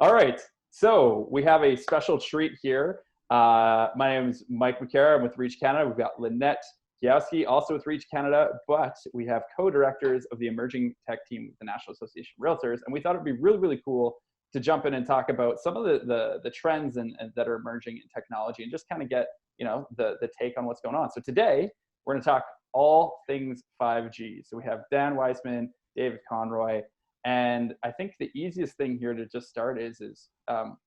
All right, so we have a special treat here. My name is Mike McAra. I'm with Reach Canada. We've got Lynette Keyowski, also with Reach Canada, but we have co-directors of the Emerging Tech team with the National Association of Realtors, and we thought it'd be really, really cool to jump in and talk about some of the trends and that are emerging in technology, and just kind of get the take on what's going on. So today we're going to talk all things 5G. So we have Dan Weisman, David Conroy, and I think the easiest thing here to just start is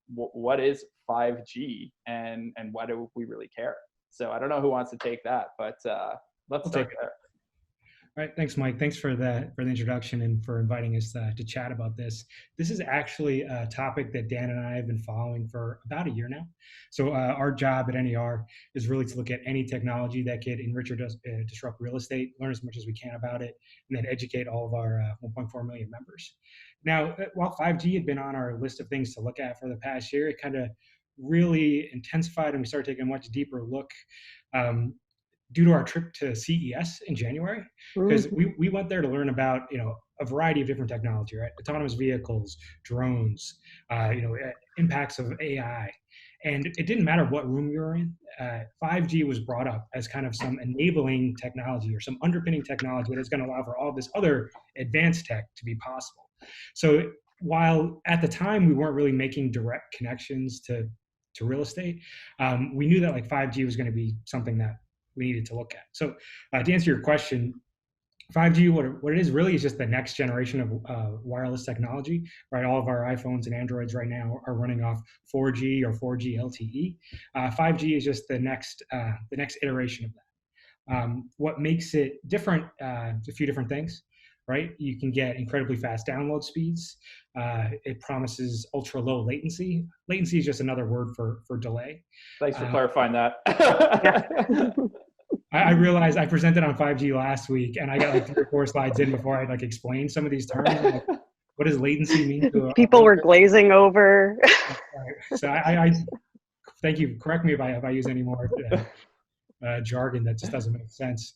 what is 5G and why do we really care? So I don't know who wants to take that, but let's start there. All right, thanks, Mike. Thanks for the introduction and for inviting us to chat about this. This is actually a topic that Dan and I have been following for about a year now. So our job at NAR is really to look at any technology that could enrich or disrupt real estate, learn as much as we can about it, and then educate all of our 1.4 million members. Now, while 5G had been on our list of things to look at for the past year, it kind of really intensified and we started taking a much deeper look due to our trip to CES in January, because we went there to learn about a variety of different technology, right? Autonomous vehicles, drones, impacts of AI, and it didn't matter what room you were in. 5G was brought up as kind of some enabling technology or some underpinning technology that is going to allow for all this other advanced tech to be possible. So while at the time we weren't really making direct connections to real estate, we knew that like 5G was going to be something that we needed to look at. So to answer your question, 5G, what it is really is just the next generation of wireless technology, right? All of our iPhones and Androids right now are running off 4G or 4G LTE. 5G is just the next iteration of that. What makes it different, a few different things, right? You can get incredibly fast download speeds. It promises ultra low latency. Latency is just another word for delay. Thanks for clarifying that. I realized I presented on 5G last week, and I got like 3 or 4 slides in before I explained some of these terms. Like, what does latency mean to people were glazing over? So I thank you. Correct me if I use any more jargon that just doesn't make sense.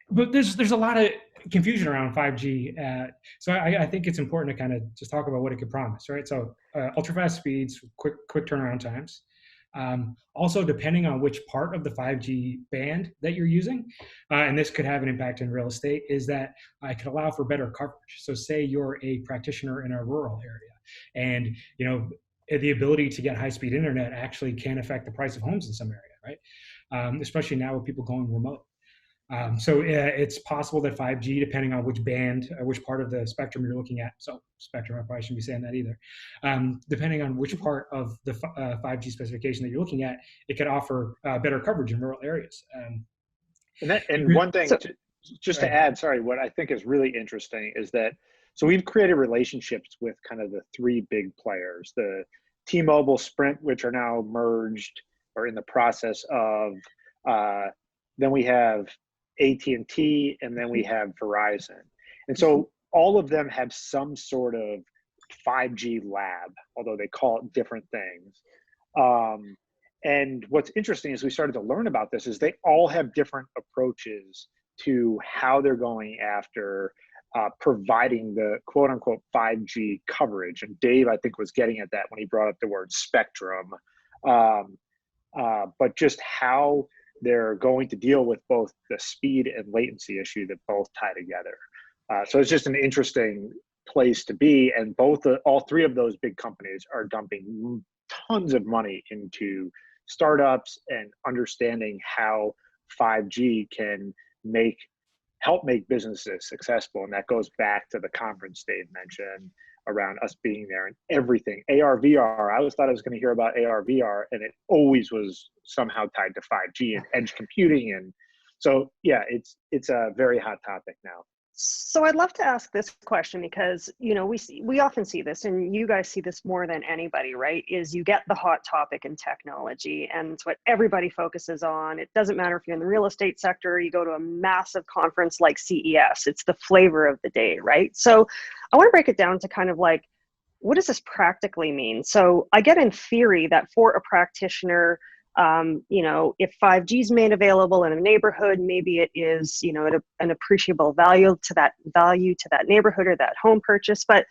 But there's a lot of confusion around 5G. So I think it's important to kind of just talk about what it could promise, right? So ultra fast speeds, quick turnaround times. Also, depending on which part of the 5G band that you're using, and this could have an impact in real estate, is that it could allow for better coverage. So say you're a practitioner in a rural area, and the ability to get high-speed internet actually can affect the price of homes in some area, right? Especially now with people going remote. So it's possible that 5G, depending on which band or which part of the spectrum you're looking at, so spectrum, I probably shouldn't be saying that either, depending on which part of the 5G specification that you're looking at, it could offer better coverage in rural areas. And one thing, just to add, sorry, what I think is really interesting is that, so we've created relationships with kind of the 3 big players, the T-Mobile, Sprint, which are now merged or in the process of, then we have AT&T, and then we have Verizon. And so all of them have some sort of 5G lab, although they call it different things. And what's interesting is we started to learn about this is they all have different approaches to how they're going after providing the quote unquote 5G coverage. And Dave, I think, was getting at that when he brought up the word spectrum, but just how they're going to deal with both the speed and latency issue that both tie together. So it's just an interesting place to be. And all 3 of those big companies are dumping tons of money into startups and understanding how 5G can help make businesses successful. And that goes back to the conference Dave mentioned around us being there and everything. ARVR, I always thought I was going to hear about ARVR, and it always was somehow tied to 5G and edge computing. And so, yeah, it's a very hot topic now. So I'd love to ask this question because, we often see this, and you guys see this more than anybody, right? Is you get the hot topic in technology, and it's what everybody focuses on. It doesn't matter if you're in the real estate sector, you go to a massive conference like CES, it's the flavor of the day, right? So I want to break it down to kind of like, what does this practically mean? So I get in theory that for a practitioner, if 5G is made available in a neighborhood, maybe it is, an appreciable value to that neighborhood or that home purchase. But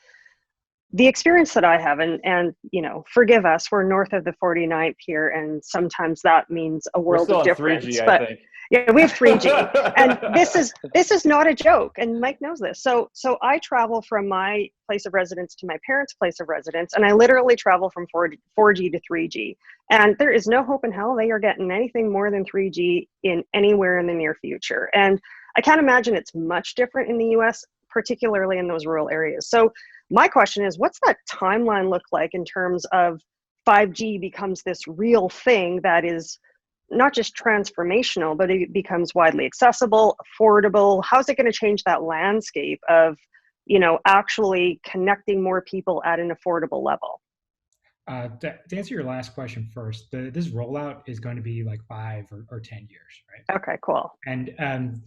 the experience that I have, and you know, forgive us, we're north of the 49th here, and sometimes that means a world of difference. 3G, but I think. yeah, we have 3G, and this is not a joke, and Mike knows this. So I travel from my place of residence to my parents' place of residence, and I literally travel from 4G to 3G, and there is no hope in hell they are getting anything more than 3G in anywhere in the near future. And I can't imagine it's much different in the US, particularly in those rural areas. So my question is, what's that timeline look like in terms of 5G becomes this real thing that is not just transformational, but it becomes widely accessible, affordable? How's it going to change that landscape of, you know, actually connecting more people at an affordable level? To answer your last question first, this rollout is going to be like 5 or 10 years, right? Okay, cool. And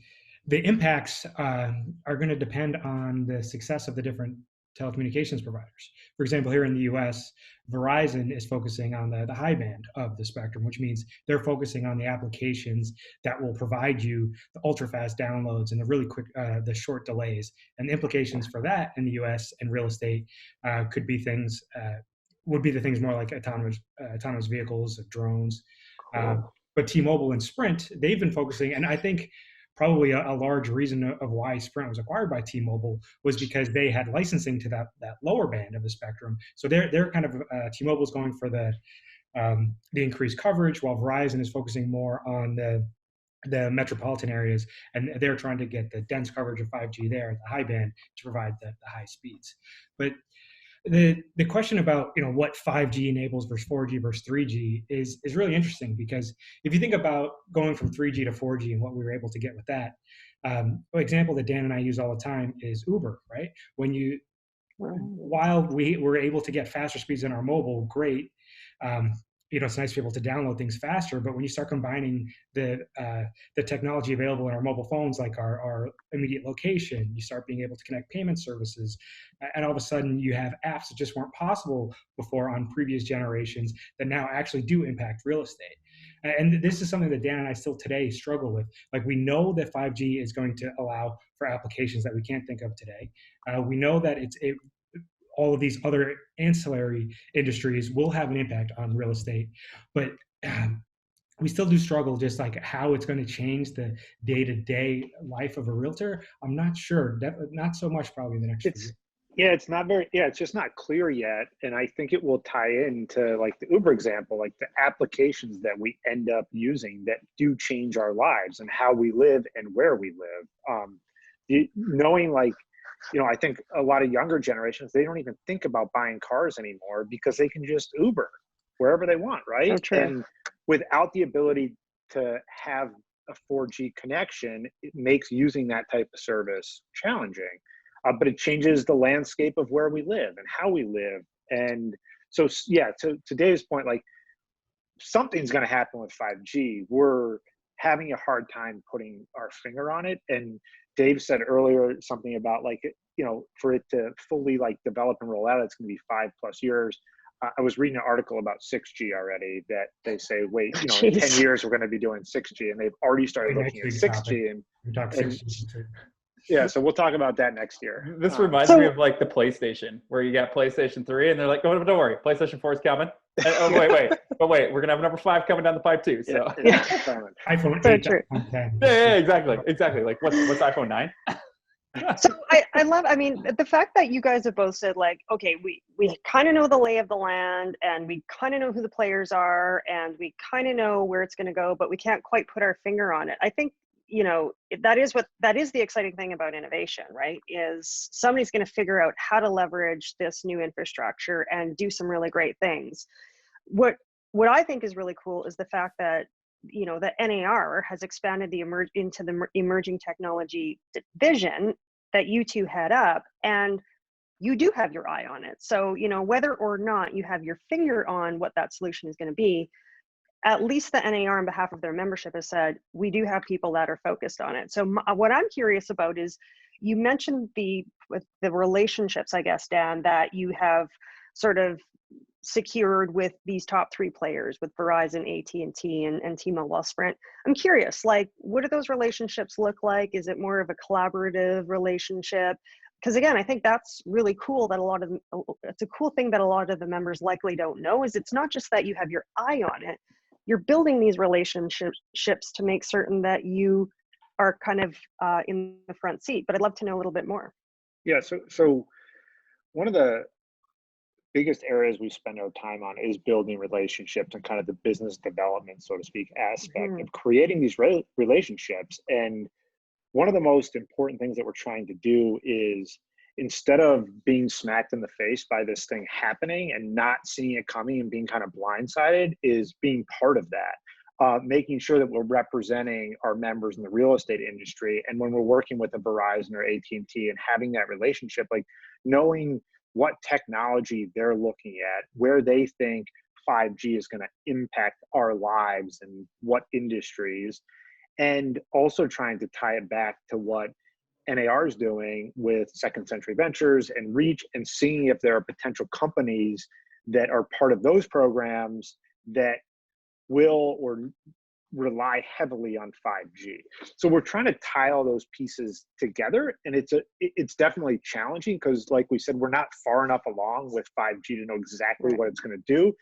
the impacts are going to depend on the success of the different telecommunications providers. For example, here in the US, Verizon is focusing on the high band of the spectrum, which means they're focusing on the applications that will provide you the ultra fast downloads and the really quick, the short delays. And the implications for that in the US and real estate could be things, would be the things more like autonomous vehicles, drones. Cool. But T-Mobile and Sprint, they've been focusing, and I think probably a large reason of why Sprint was acquired by T-Mobile was because they had licensing to that lower band of the spectrum. So they're kind of T-Mobile's going for the increased coverage, while Verizon is focusing more on the metropolitan areas, and they're trying to get the dense coverage of 5G there at the high band to provide the high speeds. But the question about, you know, what 5G enables versus 4G versus 3G is really interesting, because if you think about going from 3G to 4G and what we were able to get with that, an example that Dan and I use all the time is Uber, right? While we were able to get faster speeds in our mobile, great. You know, it's nice to be able to download things faster, but when you start combining the technology available in our mobile phones, like our immediate location, you start being able to connect payment services, and all of a sudden you have apps that just weren't possible before on previous generations that now actually do impact real estate. And this is something that Dan and I still today struggle with. Like, we know that 5G is going to allow for applications that we can't think of today. We know that all of these other ancillary industries will have an impact on real estate, but we still do struggle just like how it's going to change the day-to-day life of a realtor. I'm not sure, not so much probably in the next few years. Yeah, it's just not clear yet. And I think it will tie into like the Uber example, like the applications that we end up using that do change our lives and how we live and where we live. Knowing, like, you know, I think a lot of younger generations, they don't even think about buying cars anymore because they can just Uber wherever they want, right? So true. And without the ability to have a 4G connection, it makes using that type of service challenging. But it changes the landscape of where we live and how we live. And so, yeah, to Dave's point, like, something's going to happen with 5G. We're having a hard time putting our finger on it. And Dave said earlier something about, like, you know, for it to fully like develop and roll out, it's going to be 5+ years. I was reading an article about 6G already that they say, wait, you know, in 10 years we're going to be doing 6G, and they've already started looking at 6G. And yeah, so we'll talk about that next year. This reminds me of like the PlayStation, where you got PlayStation 3 and they're like, oh, don't worry, PlayStation 4 is coming. And, oh, wait, we're gonna have number 5 coming down the pipe too. So yeah. iPhone 8, iPhone 10. Yeah, exactly. Like what's iPhone 9? So I mean, the fact that you guys have both said, like, okay, we kind of know the lay of the land, and we kind of know who the players are, and we kind of know where it's going to go, but we can't quite put our finger on it. I think, you know, that is the exciting thing about innovation, right? Is somebody's going to figure out how to leverage this new infrastructure and do some really great things. What I think is really cool is the fact that, you know, the NAR has expanded into the emerging technology division that you two head up, and you do have your eye on it. So, you know, whether or not you have your finger on what that solution is going to be, at least the NAR on behalf of their membership has said, we do have people that are focused on it. So what I'm curious about is, you mentioned the relationships, I guess, Dan, that you have sort of secured with these top 3 players, with Verizon, AT&T, and T-Mobile, Sprint. I'm curious, like, what do those relationships look like? Is it more of a collaborative relationship? because again, I think that's really cool that it's a cool thing that a lot of the members likely don't know is it's not just that you have your eye on it, you're building these relationships to make certain that you are kind of in the front seat. But I'd love to know a little bit more. Yeah, so one of the biggest areas we spend our time on is building relationships and kind of the business development, so to speak, aspect of creating these relationships. And one of the most important things that we're trying to do is, instead of being smacked in the face by this thing happening and not seeing it coming and being kind of blindsided, is being part of that, making sure that we're representing our members in the real estate industry. And when we're working with a Verizon or AT&T and having that relationship, like knowing what technology they're looking at, where they think 5G is going to impact our lives and what industries, and also trying to tie it back to what NAR is doing with Second Century Ventures and Reach, and seeing if there are potential companies that are part of those programs that will or rely heavily on 5G. So we're trying to tie all those pieces together, and it's definitely challenging because, like we said, we're not far enough along with 5G to know exactly what it's going to do.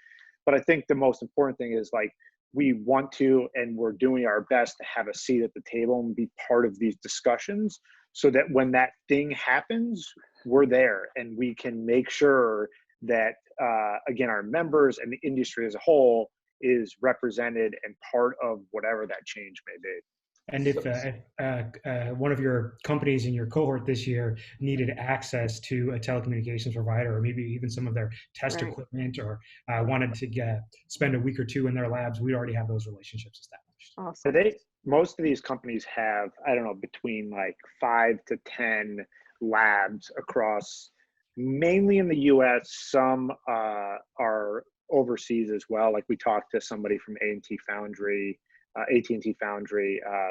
But I think the most important thing is, like, we want to, and we're doing our best to have a seat at the table and be part of these discussions, so that when that thing happens, we're there and we can make sure that, again, our members and the industry as a whole is represented and part of whatever that change may be. And if one of your companies in your cohort this year needed access to a telecommunications provider, or maybe even some of their test equipment, or wanted to spend a week or two in their labs, we already have those relationships established. Awesome. So most of these companies have, I don't know, between like 5 to 10 labs across, mainly in the US. Some are overseas as well. Like, we talked to somebody from AT&T Foundry,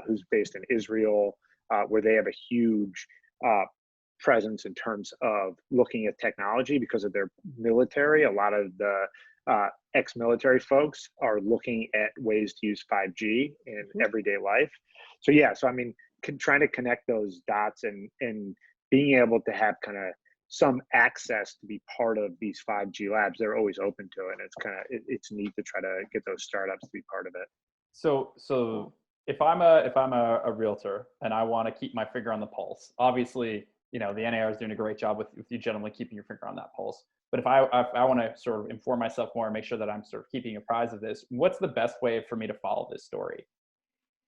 who's based in Israel, where they have a huge presence in terms of looking at technology because of their military. A lot of the ex-military folks are looking at ways to use 5G in everyday life. So yeah, so I mean, trying to connect those dots and being able to have kind of some access to be part of these 5G labs, they're always open to it. And it's kind of, it's neat to try to get those startups to be part of it. So if I'm a realtor and I want to keep my finger on the pulse, obviously, you know, the NAR is doing a great job with you gentlemen keeping your finger on that pulse. But if I want to sort of inform myself more and make sure that I'm sort of keeping apprised of this, what's the best way for me to follow this story?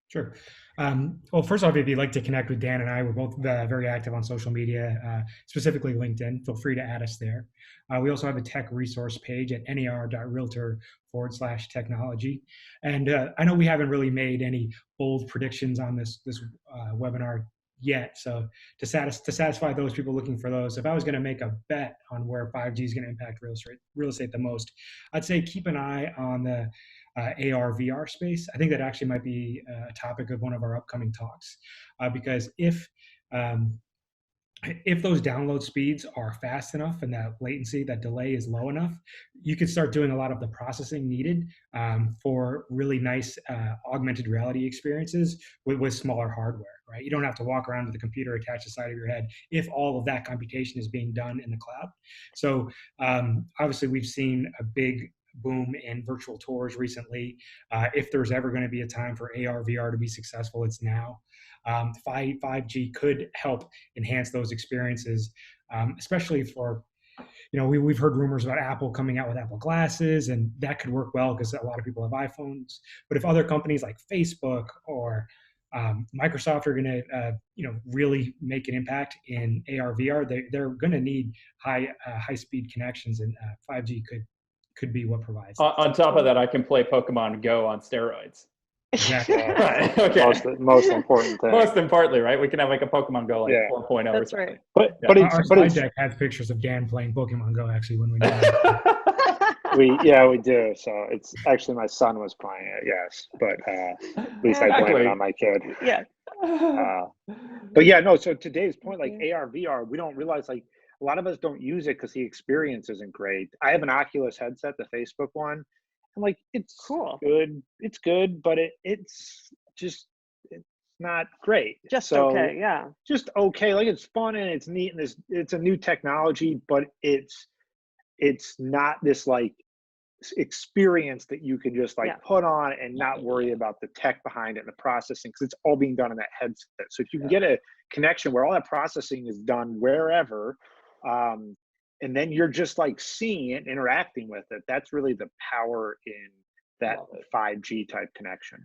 Sure. Well, first off, if you'd like to connect with Dan and I, we're both very active on social media, specifically LinkedIn. Feel free to add us there. We also have a tech resource page at nar.realtor/technology. And I know we haven't really made any bold predictions on this webinar yet. So to satisfy those people looking for those, if I was going to make a bet on where 5G is going to impact real estate the most, I'd say keep an eye on the ARVR space. I think that actually might be a topic of one of our upcoming talks, because if those download speeds are fast enough and that latency, that delay is low enough, you could start doing a lot of the processing needed for really nice augmented reality experiences with smaller hardware, right? You don't have to walk around with a computer attached to the side of your head if all of that computation is being done in the cloud. So obviously we've seen a big boom in virtual tours recently. If there's ever going to be a time for AR/VR to be successful, it's now. 5G could help enhance those experiences, especially for, you know, we've heard rumors about Apple coming out with Apple glasses, and that could work well because a lot of people have iPhones. But if other companies like Facebook or Microsoft are going to, really make an impact in AR/VR, they're going to need high-speed connections, and 5G could be what provides. On top of that, I can play Pokemon Go on steroids. Exactly. Right. Okay. Most important thing. Most importantly, right? We can have like a Pokemon Go 4.0. That's right. But our slide deck has pictures of Dan playing Pokemon Go actually when we do it. we do. So it's actually, my son was playing it, yes. But at least I blame it on my kid. Yeah. But yeah, no, so to Dave's point, like AR/VR, we don't realize, like, a lot of us don't use it because the experience isn't great. I have an Oculus headset, the Facebook one, and like, it's cool. Good. It's good, but it's just, not great. Just So, okay, yeah. just okay. Like it's fun and it's neat and it's a new technology, but it's not this like experience that you can just like Yeah. put on and not worry about the tech behind it and the processing, because it's all being done in that headset. So if you can get a connection where all that processing is done wherever, and then you're just like seeing it, interacting with it, that's really the power in that 5G type connection.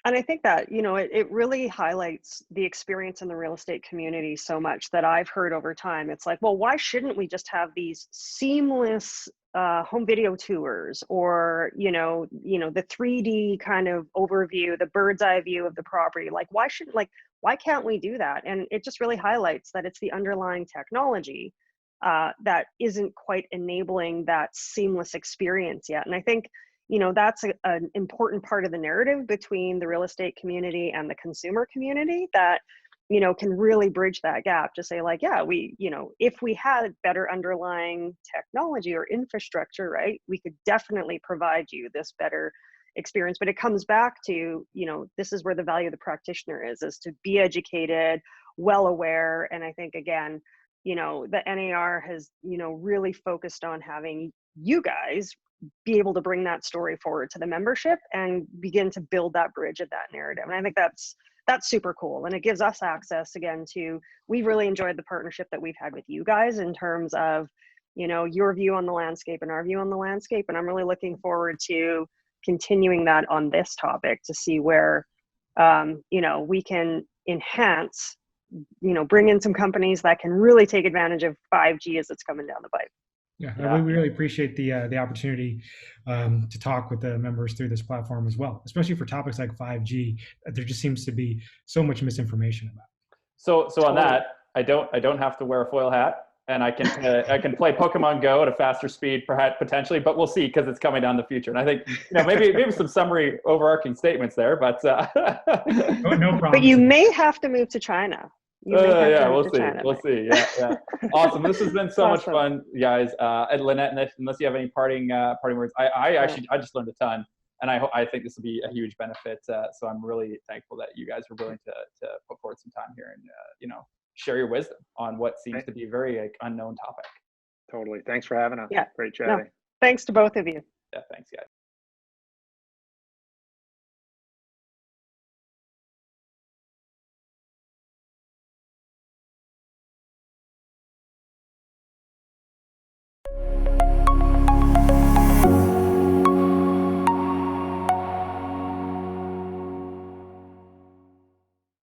And I think that, you know, it really highlights the experience in the real estate community so much that I've heard over time. It's like, well, why shouldn't we just have these seamless home video tours, or, you know, the 3D kind of overview, the bird's eye view of the property? Like, why can't we do that? And it just really highlights that it's the underlying technology that isn't quite enabling that seamless experience yet. And I think, you know, that's an important part of the narrative between the real estate community and the consumer community that, you know, can really bridge that gap to say like, yeah, we, you know, if we had better underlying technology or infrastructure, right, we could definitely provide you this better experience. But it comes back to, you know, this is where the value of the practitioner is to be educated, well aware. And I think, again, you know, the NAR has, you know, really focused on having you guys be able to bring that story forward to the membership and begin to build that bridge of that narrative. And I think that's super cool. And it gives us access again to, we've really enjoyed the partnership that we've had with you guys in terms of, you know, your view on the landscape and our view on the landscape. And I'm really looking forward to continuing that on this topic to see where, you know, we can enhance, you know, bring in some companies that can really take advantage of 5G as it's coming down the pipe. Yeah, we really appreciate the opportunity to talk with the members through this platform as well, especially for topics like 5G. There just seems to be so much misinformation about. So on that, I don't have to wear a foil hat, and I can play Pokemon Go at a faster speed, perhaps potentially, but we'll see because it's coming down the future. And I think, you know, maybe some summary overarching statements there, but no problem. But you may have to move to China. Yeah, we'll see. We'll see. Yeah. Awesome. This has been so much fun, guys. And Lynette, unless you have any parting words, I just learned a ton, and I think this will be a huge benefit. So I'm really thankful that you guys were willing to put forward some time here and you know, share your wisdom on what seems to be a very unknown topic. Totally. Thanks for having us. Yeah. Great chatting. No, thanks to both of you. Yeah. Thanks, guys.